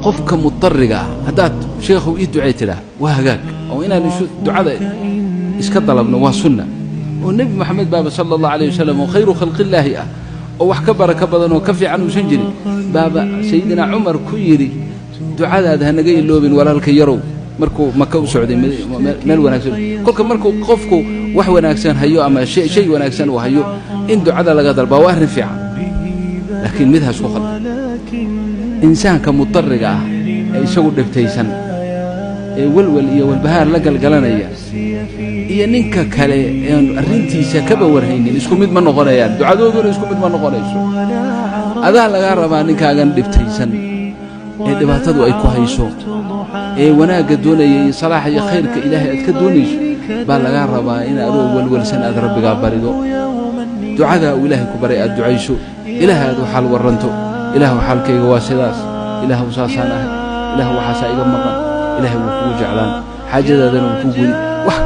qofka mudarriga hadaad sheekhu ii duceeytira waa hagaag oo inaan ducada iska dalabno waa sunna oo nabi maxamed baaba sallallahu alayhi wasallam khayru khalqillaahi oo wax ka baraka badan oo ka fiican uu san jiri baaba sayyidina umar ku yiri ducadaada hanaga iloobin walaalka yarow markuu maka u socday meel wanaagsan kolka markuu qofku wax wanaagsan hayo ama shay wanaagsan uu hayo in ducada laga dalba waa arrin fiican laakiin mid ha isku khaldan insaanka mudarriga ay isagu dhibtaysan ee walwal iyo walbahaar la galgalanaya iyo ninka kale ee arrintiisa ka bawarhaynin isku mid ma noqonayaan ducadooduna isku mid ma noqonayso adaa laga rabaa ninkaagan dhibtaysan ee dhibaatadu ay ku hayso ee wanaaga doonayay salaax iyo khayrka ilaahay aad ka doonayso baa laga rabaa in aad walwalsan aad rabbiga barido ducada ilaahay ku baray aad ducayso ilaahay aad xal waranto ilaahu xalkayga waa sidaas ilaahu saasaan ilaahu waxa iga maqan ilaahu wuu ku jeclaan xaajadaadana wuu ku gudi wax